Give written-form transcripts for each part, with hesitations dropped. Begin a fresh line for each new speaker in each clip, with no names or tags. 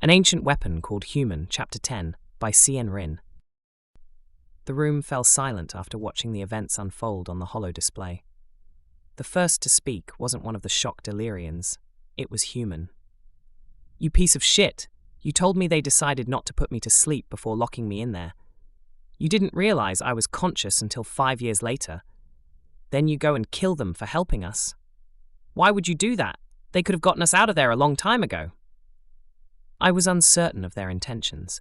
An Ancient Weapon Called Human, Chapter 10, by CnRhin. The room fell silent after watching the events unfold on the holo display. The first to speak wasn't one of the shocked Illyrians. It was Human. "You piece of shit! You told me they decided not to put me to sleep before locking me in there. You didn't realize I was conscious until 5 years later. Then you go and kill them for helping us. Why would you do that? They could have gotten us out of there a long time ago." I was uncertain of their intentions.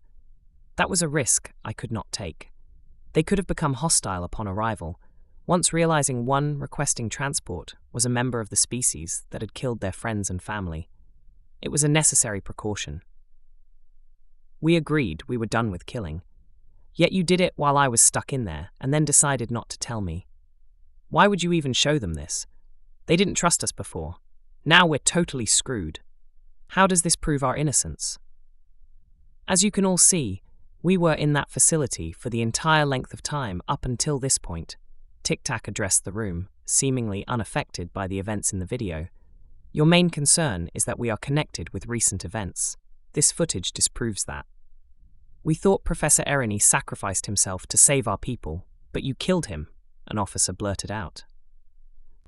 That was a risk I could not take. They could have become hostile upon arrival, once realizing one requesting transport was a member of the species that had killed their friends and family. It was a necessary precaution. We agreed we were done with killing. Yet you did it while I was stuck in there, and then decided not to tell me. Why would you even show them this? They didn't trust us before. Now we're totally screwed. How does this prove our innocence? As you can all see, we were in that facility for the entire length of time up until this point. Tic-Tac addressed the room, seemingly unaffected by the events in the video. Your main concern is that we are connected with recent events. This footage disproves that. We thought Professor Eriny sacrificed himself to save our people, but you killed him, an officer blurted out.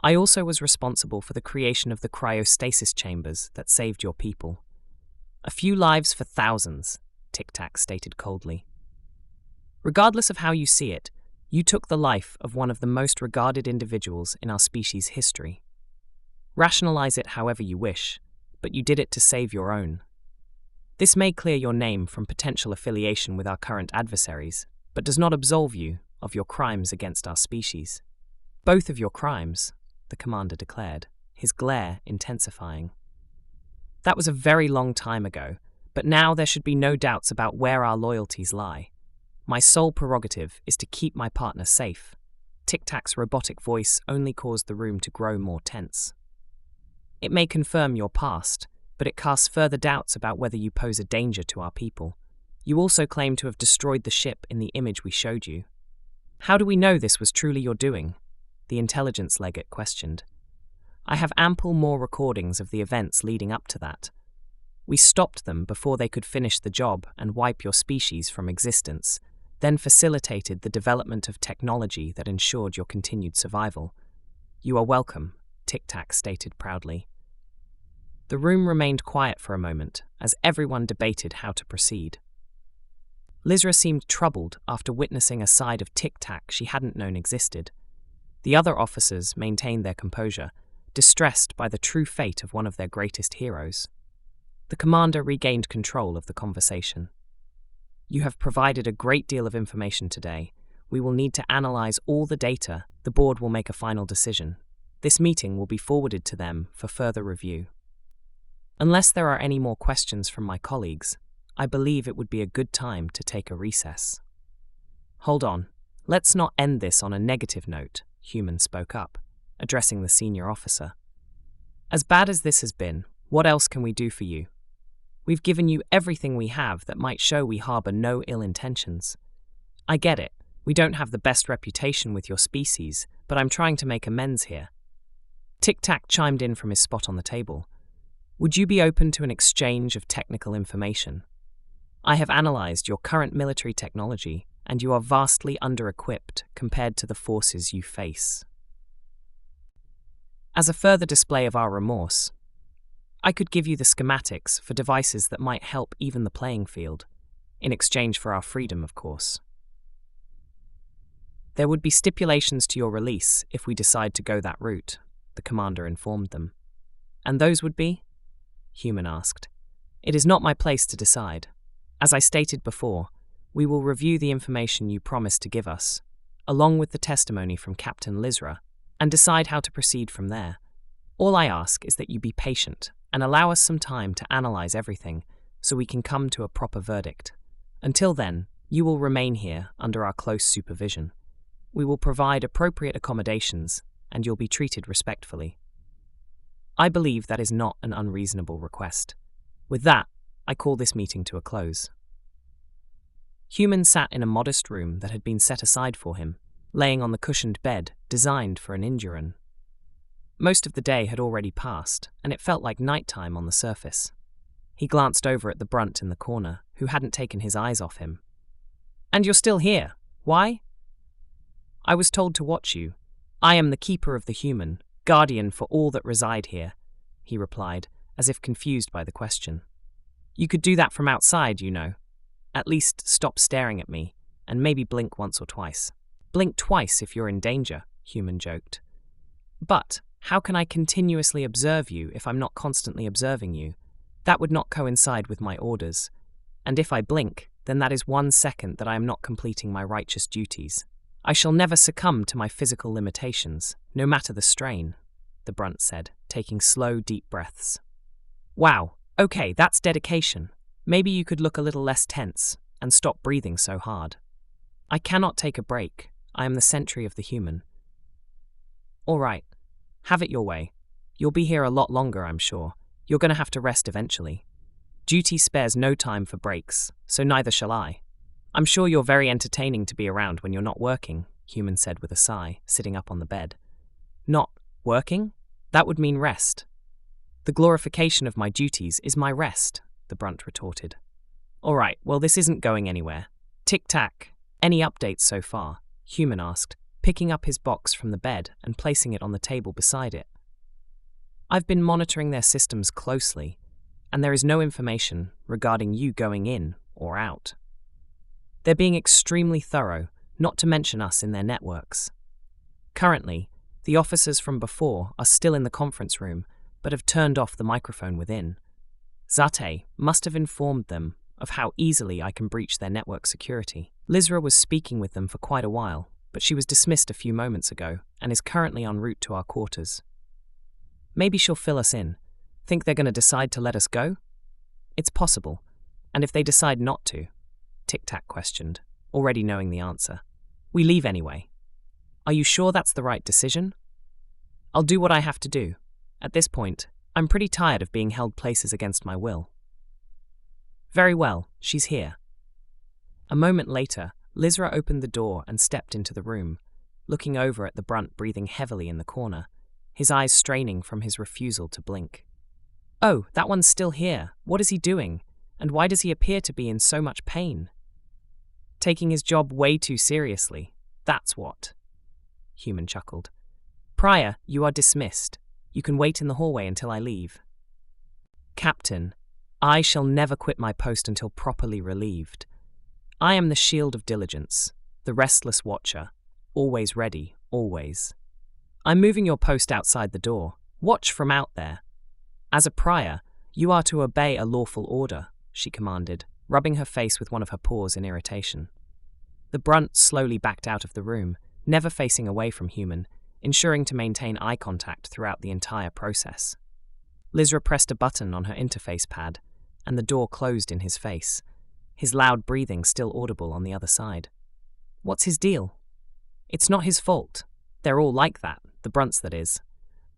I also was responsible for the creation of the cryostasis chambers that saved your people. A few lives for thousands, Tic-Tac stated coldly. Regardless of how you see it, you took the life of one of the most regarded individuals in our species' history. Rationalize it however you wish, but you did it to save your own. This may clear your name from potential affiliation with our current adversaries, but does not absolve you of your crimes against our species. Both of your crimes, the commander declared, his glare intensifying. That was a very long time ago, but now there should be no doubts about where our loyalties lie. My sole prerogative is to keep my partner safe. Tic-Tac's robotic voice only caused the room to grow more tense. It may confirm your past, but it casts further doubts about whether you pose a danger to our people. You also claim to have destroyed the ship in the image we showed you. How do we know this was truly your doing? The intelligence legate questioned. I have ample more recordings of the events leading up to that. We stopped them before they could finish the job and wipe your species from existence, then facilitated the development of technology that ensured your continued survival. You are welcome, Tic-Tac stated proudly. The room remained quiet for a moment as everyone debated how to proceed. Lizra seemed troubled after witnessing a side of Tic-Tac she hadn't known existed. The other officers maintained their composure, distressed by the true fate of one of their greatest heroes. The commander regained control of the conversation. You have provided a great deal of information today. We will need to analyze all the data. The board will make a final decision. This meeting will be forwarded to them for further review. Unless there are any more questions from my colleagues, I believe it would be a good time to take a recess. Hold on. Let's not end this on a negative note, Human spoke up, addressing the senior officer. As bad as this has been, what else can we do for you? We've given you everything we have that might show we harbor no ill intentions. I get it. We don't have the best reputation with your species, but I'm trying to make amends here. Tic-Tac chimed in from his spot on the table. Would you be open to an exchange of technical information? I have analyzed your current military technology, and you are vastly under-equipped compared to the forces you face. As a further display of our remorse, I could give you the schematics for devices that might help even the playing field, in exchange for our freedom, of course. There would be stipulations to your release if we decide to go that route, the commander informed them. And those would be? Human asked. It is not my place to decide. As I stated before, we will review the information you promised to give us, along with the testimony from Captain Lizra, and decide how to proceed from there. All I ask is that you be patient and allow us some time to analyze everything so we can come to a proper verdict. Until then, you will remain here under our close supervision. We will provide appropriate accommodations and you'll be treated respectfully. I believe that is not an unreasonable request. With that, I call this meeting to a close. Human sat in a modest room that had been set aside for him, laying on the cushioned bed designed for an Induran. Most of the day had already passed, and it felt like nighttime on the surface. He glanced over at the brunt in the corner, who hadn't taken his eyes off him. And you're still here. Why? I was told to watch you. I am the keeper of the human, guardian for all that reside here, he replied, as if confused by the question. You could do that from outside, you know. At least stop staring at me, and maybe blink once or twice. Blink twice if you're in danger, Human joked. But how can I continuously observe you if I'm not constantly observing you? That would not coincide with my orders. And if I blink, then that is 1 second that I am not completing my righteous duties. I shall never succumb to my physical limitations, no matter the strain, the brunt said, taking slow, deep breaths. Wow, okay, that's dedication. Maybe you could look a little less tense and stop breathing so hard. I cannot take a break. I am the sentry of the human. All right, have it your way. You'll be here a lot longer, I'm sure. You're going to have to rest eventually. Duty spares no time for breaks, so neither shall I. I'm sure you're very entertaining to be around when you're not working, Human said with a sigh, sitting up on the bed. Not working? That would mean rest. The glorification of my duties is my rest, the brunt retorted. All right, well, this isn't going anywhere. Tic-Tac, any updates so far? Human asked, picking up his box from the bed and placing it on the table beside it. I've been monitoring their systems closely, and there is no information regarding you going in or out. They're being extremely thorough, not to mention us in their networks. Currently, the officers from before are still in the conference room, but have turned off the microphone within. Zate must have informed them of how easily I can breach their network security. Lizra was speaking with them for quite a while, but she was dismissed a few moments ago and is currently en route to our quarters. Maybe she'll fill us in. Think they're going to decide to let us go? It's possible. And if they decide not to? Tic-Tac questioned, already knowing the answer. We leave anyway. Are you sure that's the right decision? I'll do what I have to do. At this point, I'm pretty tired of being held places against my will. Very well, she's here. A moment later, Lizra opened the door and stepped into the room, looking over at the brunt breathing heavily in the corner, his eyes straining from his refusal to blink. Oh, that one's still here. What is he doing? And why does he appear to be in so much pain? Taking his job way too seriously. That's what. Human chuckled. Prior, you are dismissed. You can wait in the hallway until I leave. Captain, I shall never quit my post until properly relieved. I am the shield of diligence, the restless watcher, always ready, always. I'm moving your post outside the door. Watch from out there. As a prior, you are to obey a lawful order, she commanded, rubbing her face with one of her paws in irritation. The brunt slowly backed out of the room, never facing away from Human, ensuring to maintain eye contact throughout the entire process. Lizra pressed a button on her interface pad, and the door closed in his face, his loud breathing still audible on the other side. What's his deal? It's not his fault. They're all like that, the brunts that is.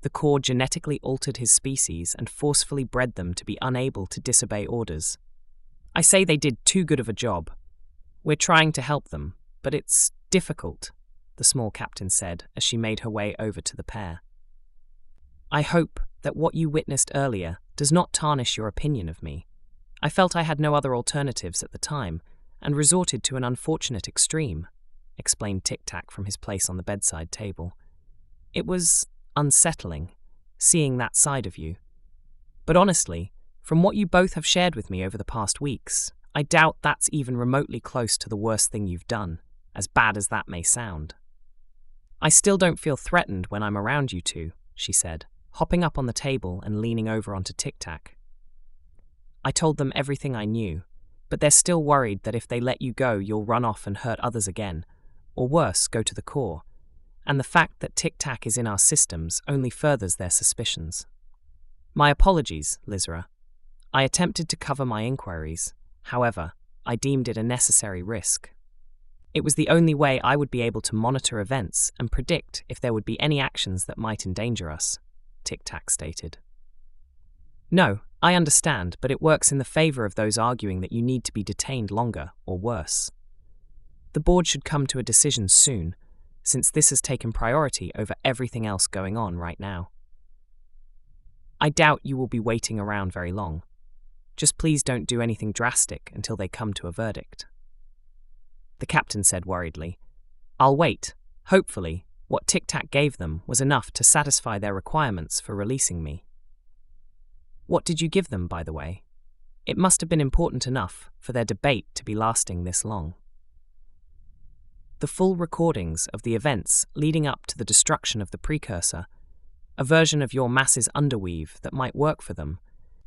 The core genetically altered his species and forcefully bred them to be unable to disobey orders. I say they did too good of a job. We're trying to help them, but it's difficult, the small captain said as she made her way over to the pair. I hope that what you witnessed earlier does not tarnish your opinion of me. I felt I had no other alternatives at the time and resorted to an unfortunate extreme, explained Tic-Tac from his place on the bedside table. It was unsettling, seeing that side of you. But honestly, from what you both have shared with me over the past weeks, I doubt that's even remotely close to the worst thing you've done, as bad as that may sound. I still don't feel threatened when I'm around you two, she said, hopping up on the table and leaning over onto Tic-Tac. I told them everything I knew, but they're still worried that if they let you go, you'll run off and hurt others again, or worse, go to the core. And the fact that Tic-Tac is in our systems only furthers their suspicions. My apologies, Lizra. I attempted to cover my inquiries. However, I deemed it a necessary risk. It was the only way I would be able to monitor events and predict if there would be any actions that might endanger us, Tic-Tac stated. No, I understand, but it works in the favor of those arguing that you need to be detained longer, or worse. The board should come to a decision soon, since this has taken priority over everything else going on right now. I doubt you will be waiting around very long. Just please don't do anything drastic until they come to a verdict. The captain said worriedly, I'll wait. Hopefully, what Tic-Tac gave them was enough to satisfy their requirements for releasing me. What did you give them, by the way? It must have been important enough for their debate to be lasting this long. The full recordings of the events leading up to the destruction of the precursor, a version of your mass's underweave that might work for them,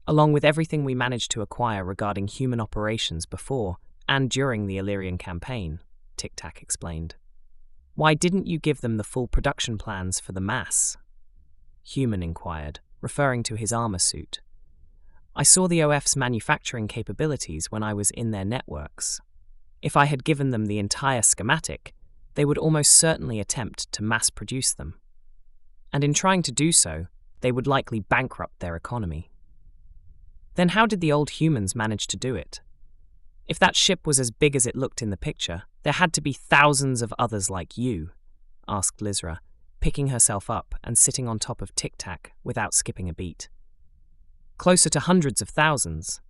along with everything we managed to acquire regarding human operations before and during the Illyrian campaign, Tic-Tac explained. Why didn't you give them the full production plans for the mass? Human inquired, referring to his armor suit. I saw the OF's manufacturing capabilities when I was in their networks. If I had given them the entire schematic, they would almost certainly attempt to mass produce them. And in trying to do so, they would likely bankrupt their economy. Then how did the old humans manage to do it? If that ship was as big as it looked in the picture, there had to be thousands of others like you, asked Lizra, picking herself up and sitting on top of Tic-Tac without skipping a beat. Closer to hundreds of thousands.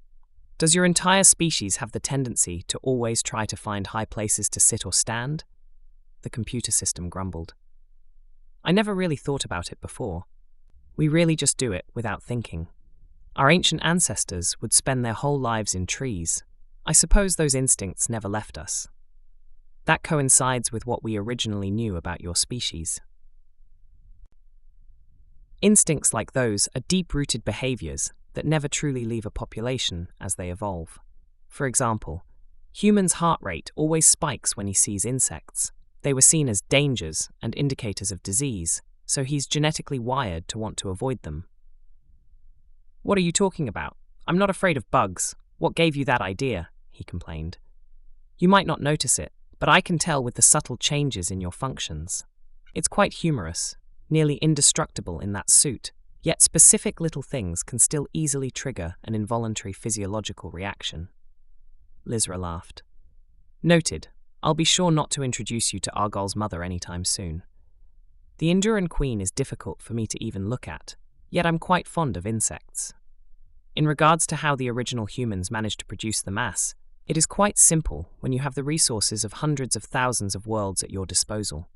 Does your entire species have the tendency to always try to find high places to sit or stand? The computer system grumbled. I never really thought about it before. We really just do it without thinking. Our ancient ancestors would spend their whole lives in trees. I suppose those instincts never left us. That coincides with what we originally knew about your species. Instincts like those are deep-rooted behaviors that never truly leave a population as they evolve. For example, humans' heart rate always spikes when he sees insects. They were seen as dangers and indicators of disease, so he's genetically wired to want to avoid them. What are you talking about? I'm not afraid of bugs. What gave you that idea? He complained. You might not notice it, but I can tell with the subtle changes in your functions. It's quite humorous, nearly indestructible in that suit, yet specific little things can still easily trigger an involuntary physiological reaction. Lizra laughed. Noted. I'll be sure not to introduce you to Argol's mother anytime soon. The Enduran Queen is difficult for me to even look at, yet I'm quite fond of insects. In regards to how the original humans managed to produce the mass, it is quite simple when you have the resources of hundreds of thousands of worlds at your disposal.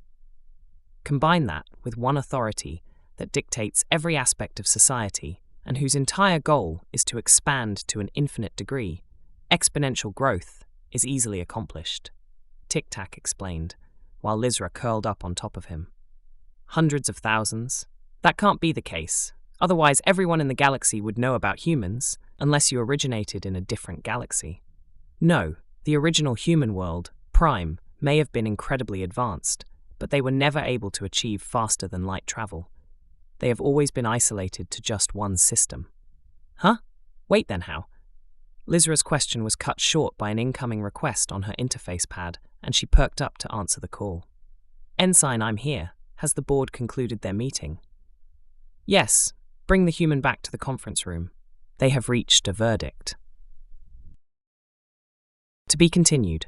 Combine that with one authority that dictates every aspect of society and whose entire goal is to expand to an infinite degree, exponential growth is easily accomplished. Tic-Tac explained, while Lizra curled up on top of him. Hundreds of thousands? That can't be the case. Otherwise, everyone in the galaxy would know about humans, unless you originated in a different galaxy. No, the original human world, Prime, may have been incredibly advanced, but they were never able to achieve faster-than-light travel. They have always been isolated to just one system. Huh? Wait then, how? Lizra's question was cut short by an incoming request on her interface pad, and she perked up to answer the call. Ensign, I'm here. Has the board concluded their meeting? Yes. Bring the human back to the conference room. They have reached a verdict. To be continued.